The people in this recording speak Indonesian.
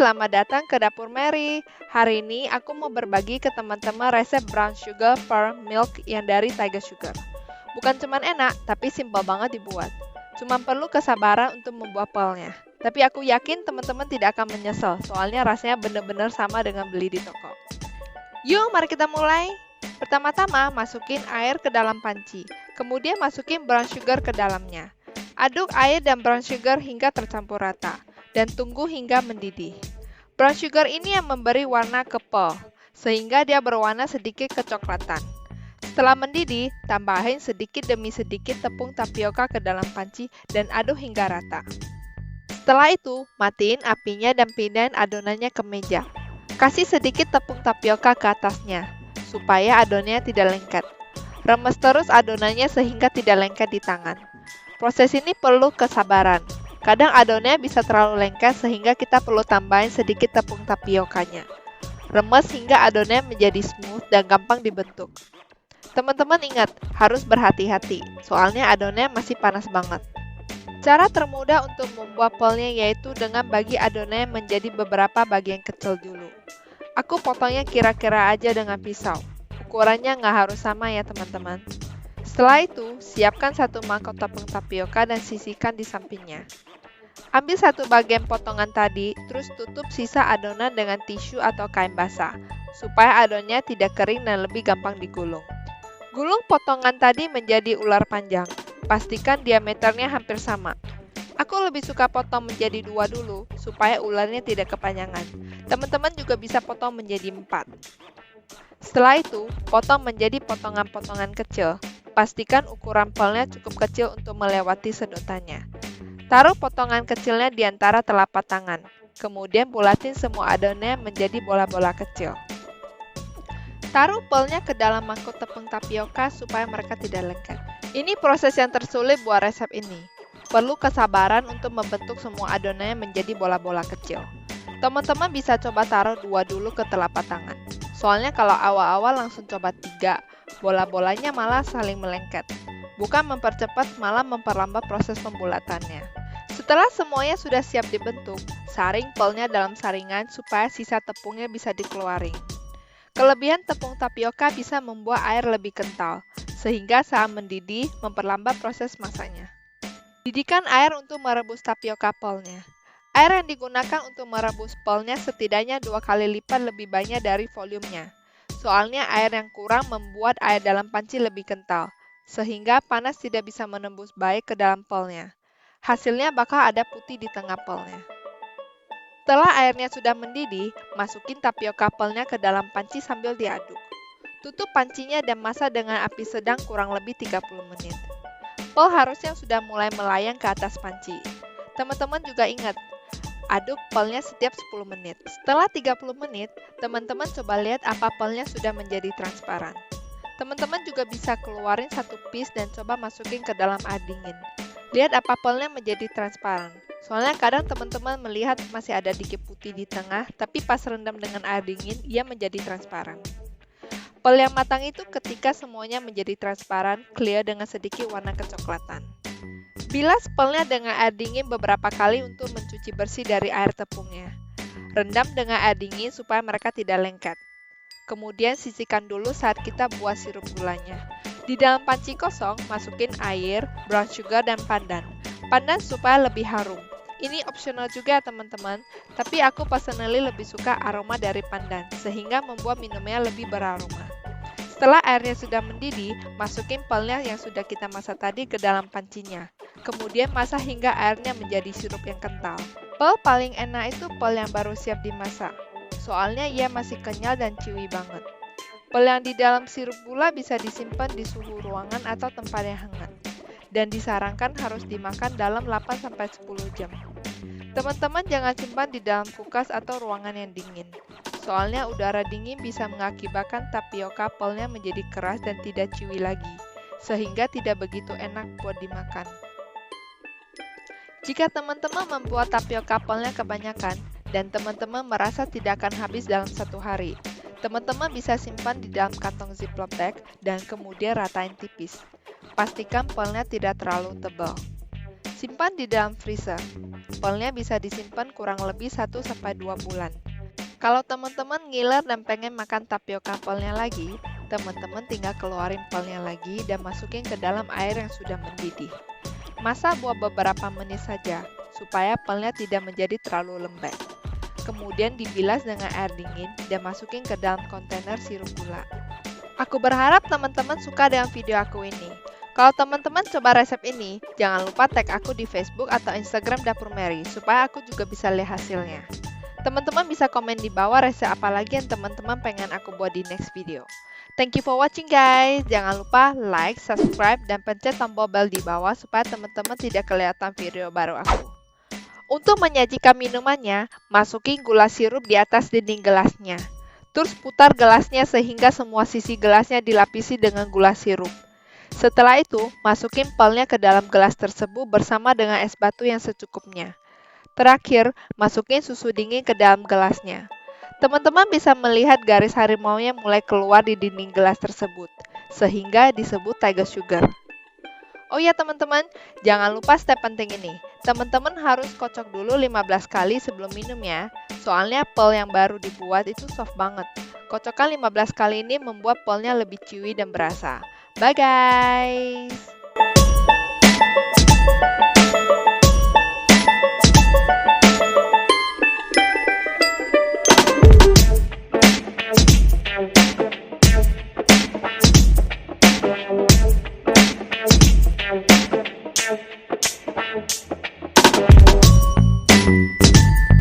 selamat datang ke Dapur Mary. Hari ini aku mau berbagi ke teman-teman resep brown sugar pearl milk yang dari Tiger Sugar. Bukan cuma enak, tapi simpel banget dibuat. Cuma perlu kesabaran untuk membuat pearlnya. Tapi aku yakin teman-teman tidak akan menyesal, soalnya rasanya benar-benar sama dengan beli di toko. Yuk, mari kita mulai. Pertama-tama, masukin air ke dalam panci. Kemudian masukin brown sugar ke dalamnya. Aduk air dan brown sugar hingga tercampur rata. Dan tunggu hingga mendidih. Brown sugar ini yang memberi warna ke pearl, sehingga dia berwarna sedikit kecoklatan. Setelah mendidih, tambahin sedikit demi sedikit tepung tapioka ke dalam panci dan aduk hingga rata. Setelah itu, matiin apinya dan pindahin adonannya ke meja. Kasih sedikit tepung tapioka ke atasnya, supaya adonannya tidak lengket. Remes terus adonannya sehingga tidak lengket di tangan. Proses ini perlu kesabaran. Kadang adonannya bisa terlalu lengket sehingga kita perlu tambahin sedikit tepung tapiokanya. Remes hingga adonannya menjadi smooth dan gampang dibentuk. Teman-teman ingat, harus berhati-hati, soalnya adonannya masih panas banget. Cara termudah untuk membuat pearlnya yaitu dengan bagi adonannya menjadi beberapa bagian kecil dulu. Aku potongnya kira-kira aja dengan pisau. Ukurannya nggak harus sama ya teman-teman. Setelah itu, siapkan satu mangkok tepung tapioka dan sisihkan di sampingnya. Ambil satu bagian potongan tadi, terus tutup sisa adonan dengan tisu atau kain basah, supaya adonannya tidak kering dan lebih gampang digulung. Gulung potongan tadi menjadi ular panjang. Pastikan diameternya hampir sama. Aku lebih suka potong menjadi 2 dulu, supaya ularnya tidak kepanjangan. Teman-teman juga bisa potong menjadi 4. Setelah itu, potong menjadi potongan-potongan kecil. Pastikan ukuran pearlnya cukup kecil untuk melewati sedotannya. Taruh potongan kecilnya di antara telapak tangan. Kemudian bulatin semua adonannya menjadi bola-bola kecil. Taruh pearlnya ke dalam mangkuk tepung tapioka supaya mereka tidak lengket. Ini proses yang tersulit buat resep ini. Perlu kesabaran untuk membentuk semua adonannya menjadi bola-bola kecil. Teman-teman bisa coba taruh 2 dulu ke telapak tangan. Soalnya kalau awal-awal langsung coba 3, bola-bolanya malah saling melengket. Bukan mempercepat, malah memperlambat proses pembulatannya. Setelah semuanya sudah siap dibentuk, saring pearlnya dalam saringan supaya sisa tepungnya bisa dikeluarin. Kelebihan tepung tapioka bisa membuat air lebih kental, sehingga saat mendidih memperlambat proses masaknya. Didihkan air untuk merebus tapioka pearlnya. Air yang digunakan untuk merebus pearlnya setidaknya 2 kali lipat lebih banyak dari volumenya. Soalnya air yang kurang membuat air dalam panci lebih kental, sehingga panas tidak bisa menembus baik ke dalam pearlnya. Hasilnya bakal ada putih di tengah pearlnya. Setelah airnya sudah mendidih, masukin tapioka pearlnya ke dalam panci sambil diaduk. Tutup pancinya dan masak dengan api sedang kurang lebih 30 menit. Pearl harusnya sudah mulai melayang ke atas panci. Teman-teman juga ingat, aduk pearlnya setiap 10 menit. Setelah 30 menit, teman-teman coba lihat apa pearlnya sudah menjadi transparan. Teman-teman juga bisa keluarin satu piece dan coba masukin ke dalam air dingin. Lihat apa pearlnya menjadi transparan. Soalnya kadang teman-teman melihat masih ada dikit putih di tengah, tapi pas rendam dengan air dingin, ia menjadi transparan. Pearl yang matang itu ketika semuanya menjadi transparan, clear dengan sedikit warna kecoklatan. Bilas pearlnya dengan air dingin beberapa kali untuk mencuci bersih dari air tepungnya. Rendam dengan air dingin supaya mereka tidak lengket. Kemudian sisihkan dulu saat kita buat sirup gulanya. Di dalam panci kosong, masukin air, brown sugar, dan pandan. Pandan supaya lebih harum. Ini opsional juga teman-teman, tapi aku personally lebih suka aroma dari pandan, sehingga membuat minumnya lebih beraroma. Setelah airnya sudah mendidih, masukin pearlnya yang sudah kita masak tadi ke dalam pancinya. Kemudian masak hingga airnya menjadi sirup yang kental. Pearl paling enak itu pearl yang baru siap dimasak. Soalnya ia masih kenyal dan chewy banget. Pearl yang di dalam sirup gula bisa disimpan di suhu ruangan atau tempat yang hangat. Dan disarankan harus dimakan dalam 8-10 jam. Teman-teman jangan simpan di dalam kulkas atau ruangan yang dingin. Soalnya udara dingin bisa mengakibatkan tapioka pearlnya menjadi keras dan tidak chewy lagi. Sehingga tidak begitu enak buat dimakan. Jika teman-teman membuat tapioka pearlnya kebanyakan, dan teman-teman merasa tidak akan habis dalam 1 hari, teman-teman bisa simpan di dalam kantong ziploc bag dan kemudian ratain tipis. Pastikan pearlnya tidak terlalu tebal. Simpan di dalam freezer. pelnya bisa disimpan kurang lebih 1-2 bulan. Kalau teman-teman ngiler dan pengen makan tapioka pelnya lagi, teman-teman tinggal keluarin pelnya lagi dan masukin ke dalam air yang sudah mendidih. Masak buat beberapa menit saja, supaya pelnya tidak menjadi terlalu lembek. Kemudian dibilas dengan air dingin dan masukin ke dalam kontainer sirup gula. Aku berharap teman-teman suka dengan video aku ini. Kalau teman-teman coba resep ini, jangan lupa tag aku di Facebook atau Instagram Dapur Mary, supaya aku juga bisa lihat hasilnya. Teman-teman bisa komen di bawah resep apa lagi yang teman-teman pengen aku buat di next video. Thank you for watching guys. Jangan lupa like, subscribe, dan pencet tombol bell di bawah supaya teman-teman tidak kelihatan video baru aku. Untuk menyajikan minumannya, masukin gula sirup di atas dinding gelasnya. Terus putar gelasnya sehingga semua sisi gelasnya dilapisi dengan gula sirup. Setelah itu, masukin pelnya ke dalam gelas tersebut bersama dengan es batu yang secukupnya. Terakhir, masukin susu dingin ke dalam gelasnya. Teman-teman bisa melihat garis harimaunya mulai keluar di dinding gelas tersebut, sehingga disebut Tiger Sugar. Oh ya teman-teman, jangan lupa step penting ini. Teman-teman harus kocok dulu 15 kali sebelum minum ya. Soalnya pel yang baru dibuat itu soft banget. Kocokkan 15 kali ini membuat pelnya lebih chewy dan berasa. Bye guys!